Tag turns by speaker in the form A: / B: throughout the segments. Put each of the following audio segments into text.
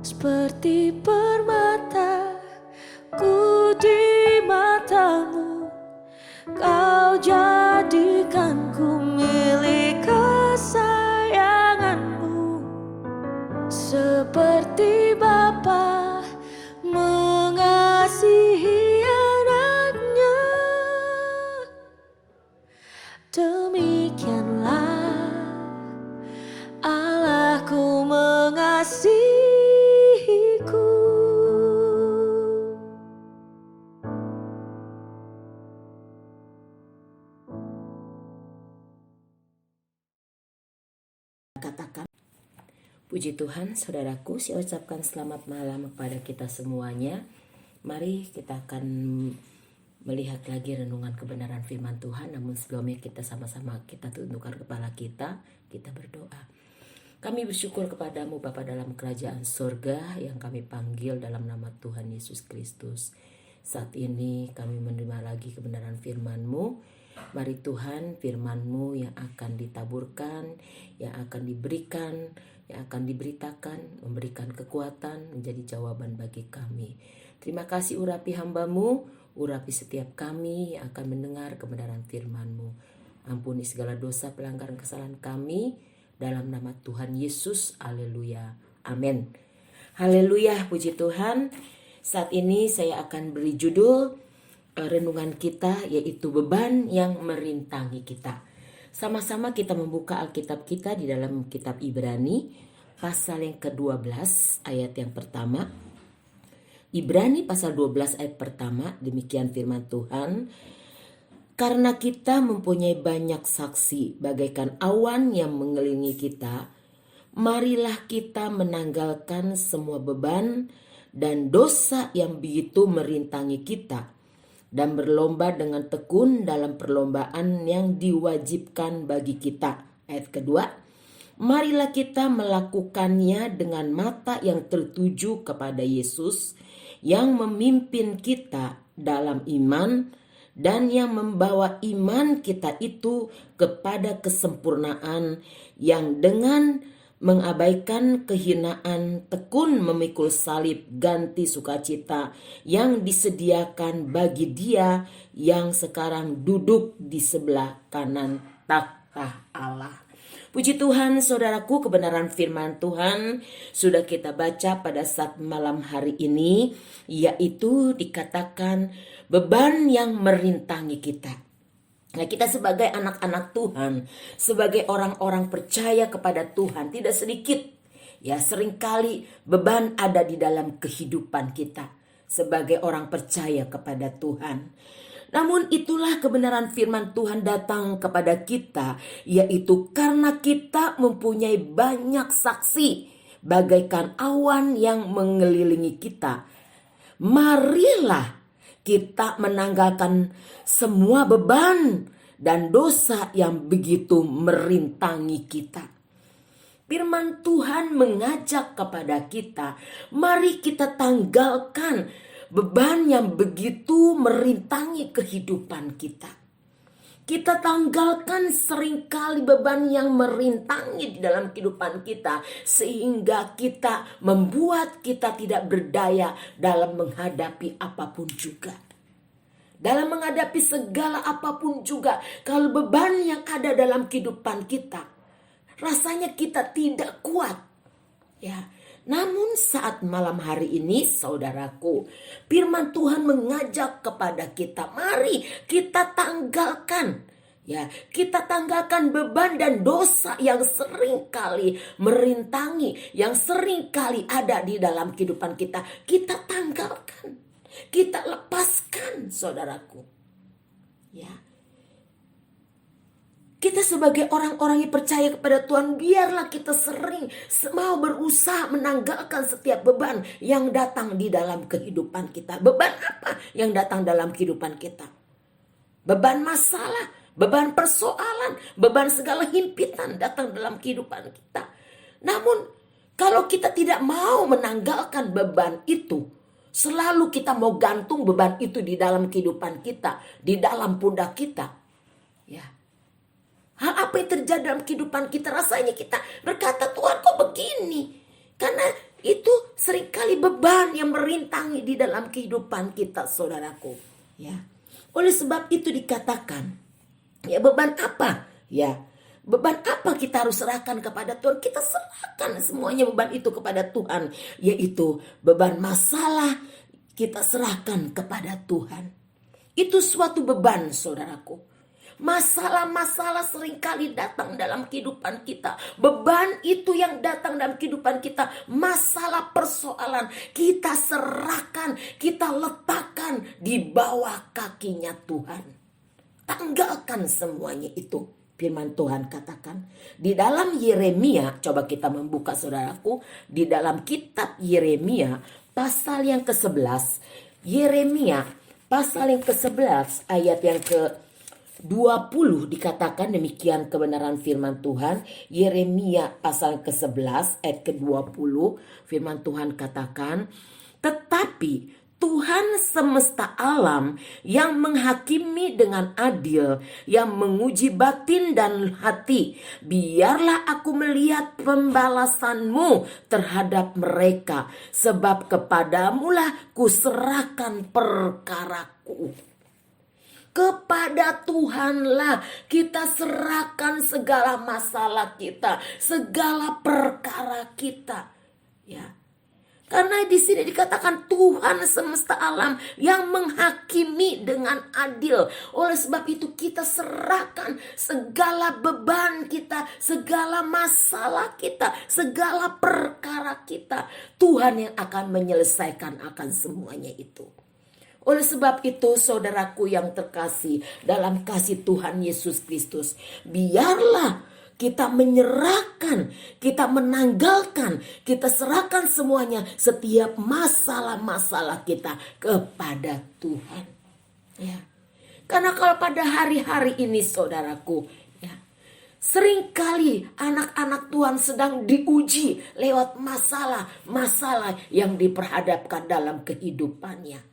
A: Seperti permata ku di matamu, kau jadikanku milik kesayanganmu. Seperti Bapa mengasihi anaknya, demikianlah Allahku mengasihiku.
B: Katakan, puji Tuhan, saudaraku, saya ucapkan selamat malam kepada kita semuanya. Mari kita akan melihat lagi renungan kebenaran firman Tuhan. Namun sebelumnya kita sama-sama kita tundukkan kepala kita berdoa. Kami bersyukur kepadamu Bapa dalam kerajaan surga yang kami panggil dalam nama Tuhan Yesus Kristus. Saat ini kami menerima lagi kebenaran firman-Mu. Mari Tuhan, firman-Mu yang akan ditaburkan, yang akan diberikan, yang akan diberitakan, memberikan kekuatan, menjadi jawaban bagi kami. Terima kasih urapi hamba-Mu, urapi setiap kami yang akan mendengar kebenaran firman-Mu. Ampuni segala dosa pelanggaran kesalahan kami, dalam nama Tuhan Yesus, haleluya, amin. Haleluya, puji Tuhan. Saat ini saya akan beri judul renungan kita, yaitu beban yang merintangi kita. Sama-sama kita membuka Alkitab kita di dalam kitab Ibrani pasal yang ke-12 ayat yang pertama. Ibrani pasal 12 ayat pertama, demikian firman Tuhan. Karena kita mempunyai banyak saksi bagaikan awan yang mengelilingi kita, marilah kita menanggalkan semua beban dan dosa yang begitu merintangi kita, dan berlomba dengan tekun dalam perlombaan yang diwajibkan bagi kita. Ayat kedua, marilah kita melakukannya dengan mata yang tertuju kepada Yesus yang memimpin kita dalam iman dan yang membawa iman kita itu kepada kesempurnaan, yang dengan mengabaikan kehinaan tekun memikul salib ganti sukacita yang disediakan bagi Dia yang sekarang duduk di sebelah kanan takhta Allah. Puji Tuhan, saudaraku, kebenaran firman Tuhan sudah kita baca pada saat malam hari ini, yaitu dikatakan beban yang merintangi kita. Nah, kita sebagai anak-anak Tuhan, sebagai orang-orang percaya kepada Tuhan, tidak sedikit ya seringkali beban ada di dalam kehidupan kita sebagai orang percaya kepada Tuhan. Namun itulah kebenaran firman Tuhan datang kepada kita, yaitu karena kita mempunyai banyak saksi bagaikan awan yang mengelilingi kita. Marilah kita menanggalkan semua beban dan dosa yang begitu merintangi kita. Firman Tuhan mengajak kepada kita, mari kita tanggalkan beban yang begitu merintangi kehidupan kita. Kita tanggalkan seringkali beban yang merintangi di dalam kehidupan kita, sehingga kita membuat kita tidak berdaya dalam menghadapi apapun juga. Dalam menghadapi segala apapun juga, kalau beban yang ada dalam kehidupan kita, rasanya kita tidak kuat. Ya. Namun saat malam hari ini, saudaraku, firman Tuhan mengajak kepada kita, mari kita tanggalkan. Ya, kita tanggalkan beban dan dosa yang sering kali merintangi, yang sering kali ada di dalam kehidupan kita. Kita tanggalkan, kita lepaskan, saudaraku. Ya. Kita sebagai orang-orang yang percaya kepada Tuhan, biarlah kita sering mau berusaha menanggalkan setiap beban yang datang di dalam kehidupan kita. Beban apa yang datang dalam kehidupan kita? Beban masalah, beban persoalan, beban segala himpitan datang dalam kehidupan kita. Namun kalau kita tidak mau menanggalkan beban itu, selalu kita mau gantung beban itu di dalam kehidupan kita, di dalam pundak kita. Ya. Hal apa yang terjadi dalam kehidupan kita, rasanya kita berkata, Tuhan kok begini? Karena itu seringkali beban yang merintangi di dalam kehidupan kita, saudaraku. Ya, oleh sebab itu dikatakan, ya beban apa? Ya, beban apa kita harus serahkan kepada Tuhan? Kita serahkan semuanya beban itu kepada Tuhan, yaitu beban masalah kita serahkan kepada Tuhan. Itu suatu beban, saudaraku. Masalah-masalah seringkali datang dalam kehidupan kita. Beban itu yang datang dalam kehidupan kita. Masalah persoalan kita serahkan, kita letakkan di bawah kakinya Tuhan. Tanggalkan semuanya itu. Firman Tuhan katakan di dalam Yeremia, coba kita membuka saudaraku, di dalam kitab Yeremia pasal yang ke-11. Yeremia pasal yang ke-11 ayat yang ke-20 dikatakan demikian kebenaran firman Tuhan. Yeremia pasal ke-11 ayat ke-20 firman Tuhan katakan, tetapi Tuhan semesta alam yang menghakimi dengan adil, yang menguji batin dan hati, biarlah aku melihat pembalasanmu terhadap mereka, sebab kepadamulah kuserahkan perkaraku. Kepada Tuhanlah kita serahkan segala masalah kita, segala perkara kita. Ya. Karena di sini dikatakan Tuhan semesta alam yang menghakimi dengan adil. Oleh sebab itu kita serahkan segala beban kita, segala masalah kita, segala perkara kita. Tuhan yang akan menyelesaikan akan semuanya itu. Oleh sebab itu saudaraku yang terkasih dalam kasih Tuhan Yesus Kristus, biarlah kita menyerahkan, kita menanggalkan, kita serahkan semuanya, setiap masalah-masalah kita kepada Tuhan. Ya. Karena kalau pada hari-hari ini saudaraku, ya, seringkali anak-anak Tuhan sedang diuji lewat masalah-masalah yang diperhadapkan dalam kehidupannya.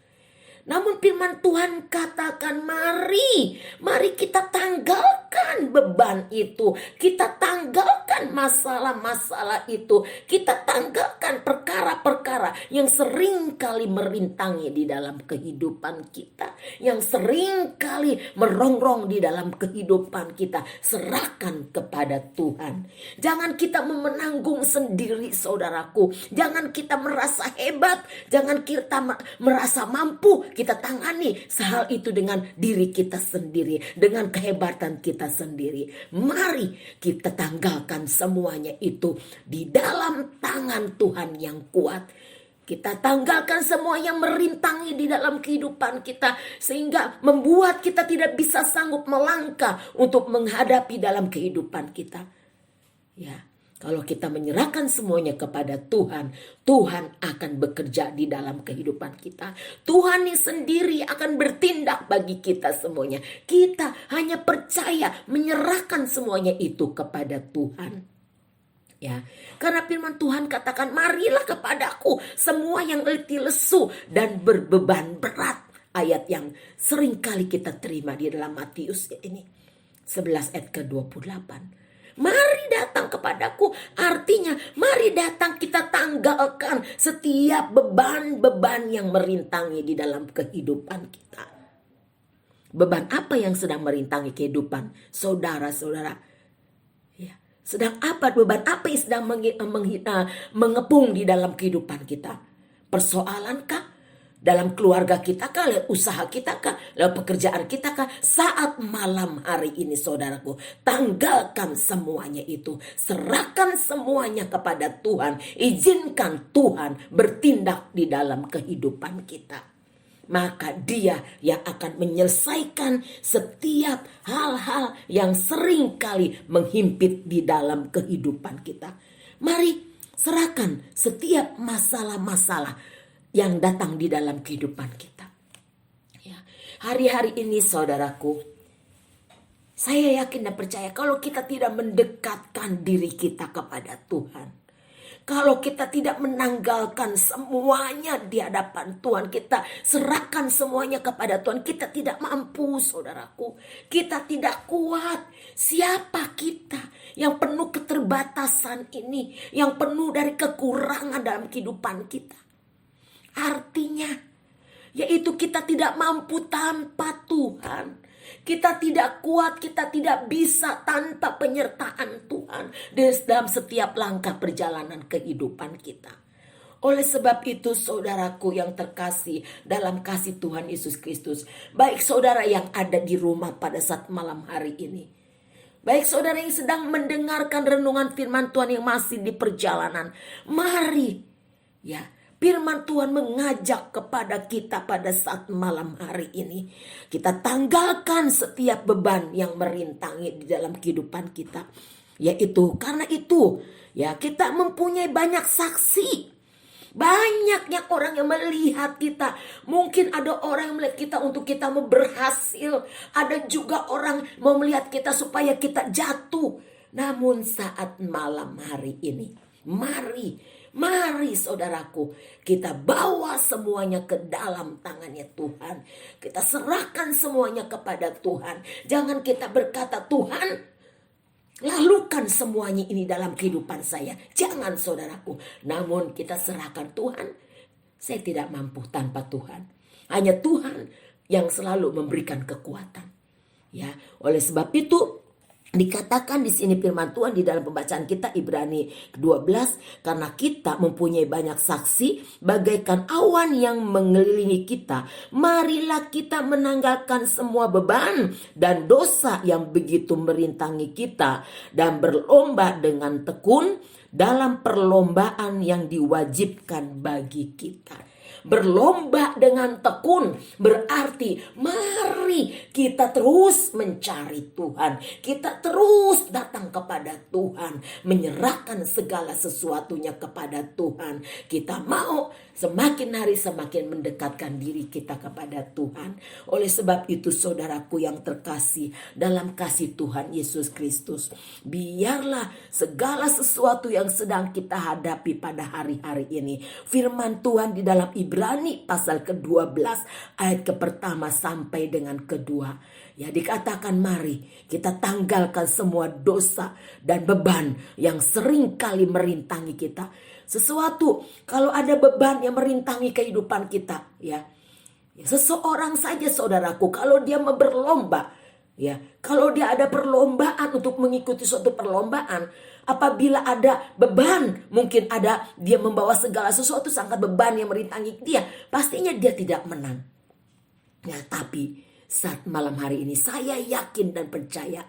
B: Namun firman Tuhan katakan, mari kita tanggalkan beban itu. Kita tanggalkan masalah-masalah itu. Kita tanggalkan perkara-perkara yang sering kali merintangi di dalam kehidupan kita. Yang sering kali merongrong di dalam kehidupan kita. Serahkan kepada Tuhan. Jangan kita menanggung sendiri saudaraku. Jangan kita merasa hebat. Jangan kita merasa mampu. Kita tangani hal itu dengan diri kita sendiri, dengan kehebatan kita sendiri. Mari kita tanggalkan semuanya itu di dalam tangan Tuhan yang kuat. Kita tanggalkan semua yang merintangi di dalam kehidupan kita, sehingga membuat kita tidak bisa sanggup melangkah untuk menghadapi dalam kehidupan kita. Ya. Kalau kita menyerahkan semuanya kepada Tuhan, Tuhan akan bekerja di dalam kehidupan kita. Tuhan yang sendiri akan bertindak bagi kita semuanya. Kita hanya percaya menyerahkan semuanya itu kepada Tuhan. Ya, karena firman Tuhan katakan, marilah kepadaku semua yang letih lesu dan berbeban berat. Ayat yang sering kali kita terima di dalam Matius ini 11 ayat ke-28. Mari datang kepadaku, artinya mari datang kita tanggalkan setiap beban-beban yang merintangi di dalam kehidupan kita. Beban apa yang sedang merintangi kehidupan saudara-saudara? Ya, sedang apa, beban apa yang sedang mengepung di dalam kehidupan kita? Persoalankah? Dalam keluarga kita kah, lewat usaha kita kah, lewat pekerjaan kita kah? Saat malam hari ini saudaraku, tanggalkan semuanya itu. Serahkan semuanya kepada Tuhan. Izinkan Tuhan bertindak di dalam kehidupan kita. Maka Dia yang akan menyelesaikan setiap hal-hal yang sering kali menghimpit di dalam kehidupan kita. Mari serahkan setiap masalah-masalah yang datang di dalam kehidupan kita. Ya, hari-hari ini saudaraku, saya yakin dan percaya kalau kita tidak mendekatkan diri kita kepada Tuhan, Kalau kita tidak menanggalkan semuanya di hadapan Tuhan, kita serahkan semuanya kepada Tuhan, kita tidak mampu, saudaraku. Kita tidak kuat. Siapa kita yang penuh keterbatasan ini, yang penuh dari kekurangan dalam kehidupan kita? Artinya, yaitu kita tidak mampu tanpa Tuhan. Kita tidak kuat, kita tidak bisa tanpa penyertaan Tuhan dalam setiap langkah perjalanan kehidupan kita. Oleh sebab itu, saudaraku yang terkasih dalam kasih Tuhan Yesus Kristus, baik saudara yang ada di rumah pada saat malam hari ini, baik saudara yang sedang mendengarkan renungan firman Tuhan yang masih di perjalanan, mari ya, firman Tuhan mengajak kepada kita pada saat malam hari ini. Kita tanggalkan setiap beban yang merintangi di dalam kehidupan kita. Yaitu karena itu ya, kita mempunyai banyak saksi. Banyaknya orang yang melihat kita. Mungkin ada orang yang melihat kita untuk kita mau berhasil. Ada juga orang mau melihat kita supaya kita jatuh. Namun saat malam hari ini, Mari saudaraku, kita bawa semuanya ke dalam tangannya Tuhan. Kita serahkan semuanya kepada Tuhan. Jangan kita berkata, Tuhan, lalukan semuanya ini dalam kehidupan saya. Jangan saudaraku. Namun kita serahkan, Tuhan, saya tidak mampu tanpa Tuhan. Hanya Tuhan yang selalu memberikan kekuatan. Ya, oleh sebab itu dikatakan di sini firman Tuhan di dalam pembacaan kita Ibrani 12, karena kita mempunyai banyak saksi bagaikan awan yang mengelilingi kita, marilah kita menanggalkan semua beban dan dosa yang begitu merintangi kita dan berlomba dengan tekun dalam perlombaan yang diwajibkan bagi kita. Berlomba dengan tekun berarti mari kita terus mencari Tuhan. Kita terus datang kepada Tuhan, menyerahkan segala sesuatunya kepada Tuhan. Kita mau semakin hari semakin mendekatkan diri kita kepada Tuhan. Oleh sebab itu saudaraku yang terkasih dalam kasih Tuhan Yesus Kristus, biarlah segala sesuatu yang sedang kita hadapi pada hari-hari ini, firman Tuhan di dalam Ibrani pasal ke-12 ayat ke-1 sampai dengan kedua, ya, dikatakan mari kita tanggalkan semua dosa dan beban yang sering kali merintangi kita. Sesuatu, kalau ada beban yang merintangi kehidupan kita, ya, seseorang saja saudaraku, kalau dia berlomba, ya, kalau dia ada perlombaan untuk mengikuti suatu perlombaan, apabila ada beban, mungkin ada dia membawa segala sesuatu sangat beban yang merintangi dia, pastinya dia tidak menang. Ya, tapi saat malam hari ini saya yakin dan percaya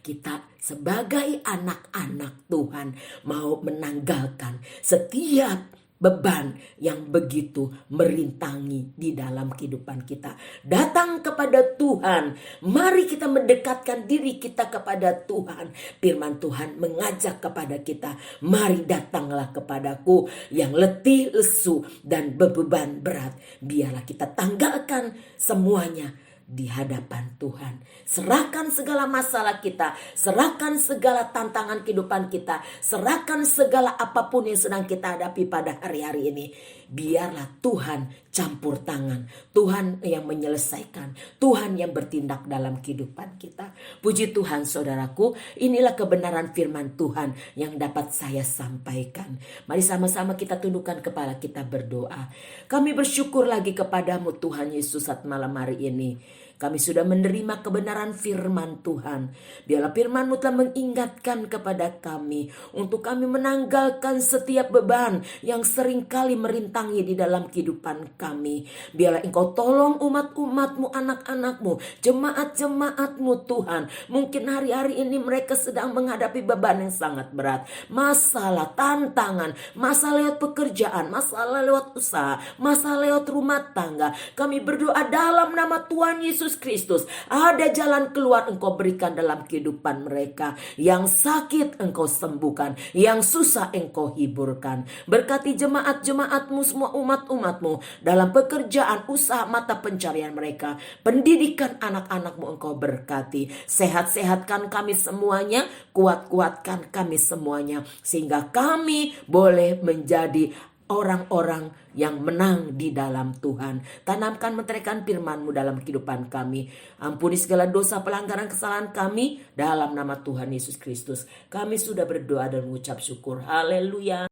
B: kita sebagai anak-anak Tuhan mau menanggalkan setiap beban yang begitu merintangi di dalam kehidupan kita. Datang kepada Tuhan. Mari kita mendekatkan diri kita kepada Tuhan. Firman Tuhan mengajak kepada kita, mari datanglah kepadaku yang letih, lesu, dan beban berat. Biarlah kita tanggalkan semuanya di hadapan Tuhan. Serahkan segala masalah kita, serahkan segala tantangan kehidupan kita, serahkan segala apapun yang sedang kita hadapi pada hari-hari ini. Biarlah Tuhan campur tangan, Tuhan yang menyelesaikan, Tuhan yang bertindak dalam kehidupan kita. Puji Tuhan saudaraku, inilah kebenaran firman Tuhan yang dapat saya sampaikan. Mari sama-sama kita tundukkan kepala kita berdoa. Kami bersyukur lagi kepadamu Tuhan Yesus saat malam hari ini. Kami sudah menerima kebenaran firman Tuhan. Biarlah firman-Mu telah mengingatkan kepada kami untuk kami menanggalkan setiap beban yang seringkali merintangi di dalam kehidupan kami. Biarlah Engkau tolong umat-umat-Mu, anak-anak-Mu, jemaat-jemaat-Mu Tuhan. Mungkin hari-hari ini mereka sedang menghadapi beban yang sangat berat. Masalah, tantangan, masalah lewat pekerjaan, masalah lewat usaha, masalah lewat rumah tangga. Kami berdoa dalam nama Tuhan Yesus Yesus Kristus, ada jalan keluar Engkau berikan dalam kehidupan mereka. Yang sakit Engkau sembuhkan, yang susah Engkau hiburkan. Berkati jemaat-jemaat-Mu, semua umat-umat-Mu dalam pekerjaan, usaha, mata pencarian mereka. Pendidikan anak-anak-Mu Engkau berkati. Sehat-sehatkan kami semuanya, kuat-kuatkan kami semuanya, sehingga kami boleh menjadi orang-orang yang menang di dalam Tuhan. Tanamkan menterikan firman-Mu dalam kehidupan kami. Ampuni segala dosa, pelanggaran, kesalahan kami dalam nama Tuhan Yesus Kristus. Kami sudah berdoa dan mengucap syukur. Haleluya.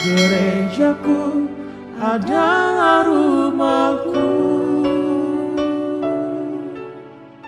C: Gerejaku ada harum